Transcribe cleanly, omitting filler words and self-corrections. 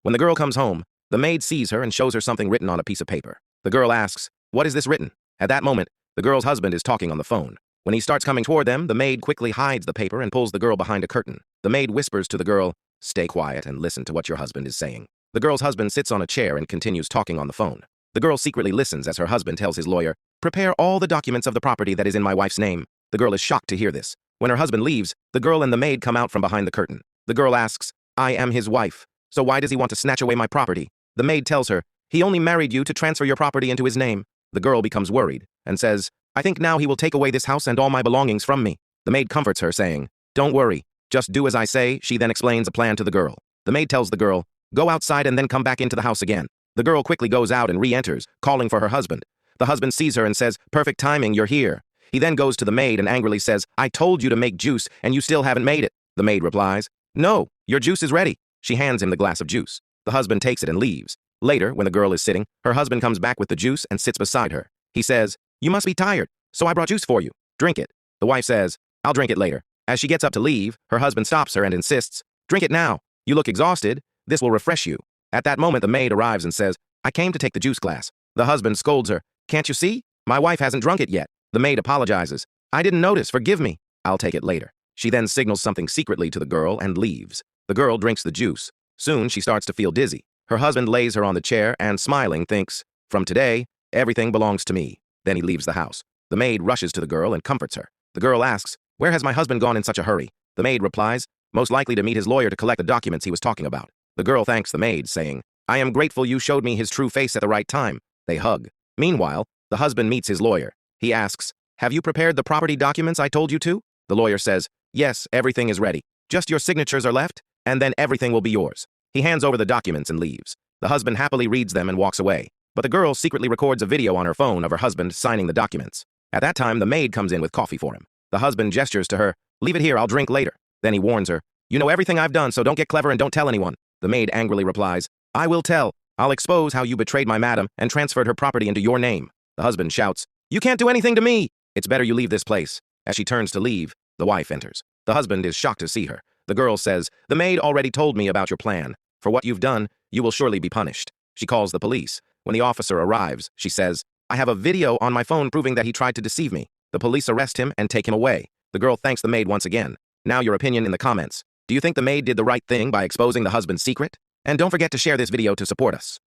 When the girl comes home, the maid sees her and shows her something written on a piece of paper. The girl asks, "What is this written?" At that moment, the girl's husband is talking on the phone. When he starts coming toward them, the maid quickly hides the paper and pulls the girl behind a curtain. The maid whispers to the girl, "Stay quiet and listen to what your husband is saying." The girl's husband sits on a chair and continues talking on the phone. The girl secretly listens as her husband tells his lawyer, "Prepare all the documents of the property that is in my wife's name." The girl is shocked to hear this. When her husband leaves, the girl and the maid come out from behind the curtain. The girl asks, "I am his wife, so why does he want to snatch away my property?" The maid tells her, "He only married you to transfer your property into his name." The girl becomes worried and says, "I think now he will take away this house and all my belongings from me." The maid comforts her, saying, "Don't worry, just do as I say." She then explains a plan to the girl. The maid tells the girl, "Go outside and then come back into the house again." The girl quickly goes out and re-enters, calling for her husband. The husband sees her and says, "Perfect timing, you're here." He then goes to the maid and angrily says, "I told you to make juice and you still haven't made it." The maid replies, "No, your juice is ready." She hands him the glass of juice. The husband takes it and leaves. Later, when the girl is sitting, her husband comes back with the juice and sits beside her. He says, "You must be tired, so I brought juice for you. Drink it." The wife says, "I'll drink it later." As she gets up to leave, her husband stops her and insists, "Drink it now. You look exhausted. This will refresh you." At that moment, the maid arrives and says, "I came to take the juice glass." The husband scolds her, "Can't you see? My wife hasn't drunk it yet." The maid apologizes. "I didn't notice, forgive me. I'll take it later." She then signals something secretly to the girl and leaves. The girl drinks the juice. Soon, she starts to feel dizzy. Her husband lays her on the chair and, smiling, thinks, "From today, everything belongs to me." Then he leaves the house. The maid rushes to the girl and comforts her. The girl asks, "Where has my husband gone in such a hurry?" The maid replies, "Most likely to meet his lawyer to collect the documents he was talking about." The girl thanks the maid, saying, "I am grateful you showed me his true face at the right time." They hug. Meanwhile, the husband meets his lawyer. He asks, "Have you prepared the property documents I told you to?" The lawyer says, "Yes, everything is ready. Just your signatures are left, and then everything will be yours." He hands over the documents and leaves. The husband happily reads them and walks away. But the girl secretly records a video on her phone of her husband signing the documents. At that time, the maid comes in with coffee for him. The husband gestures to her, "Leave it here, I'll drink later." Then he warns her, "You know everything I've done, so don't get clever and don't tell anyone." The maid angrily replies, "I will tell. I'll expose how you betrayed my madam and transferred her property into your name." The husband shouts, "You can't do anything to me! It's better you leave this place." As she turns to leave, the wife enters. The husband is shocked to see her. The girl says, "The maid already told me about your plan. For what you've done, you will surely be punished." She calls the police. When the officer arrives, she says, "I have a video on my phone proving that he tried to deceive me." The police arrest him and take him away. The girl thanks the maid once again. Now your opinion in the comments. Do you think the maid did the right thing by exposing the husband's secret? And don't forget to share this video to support us.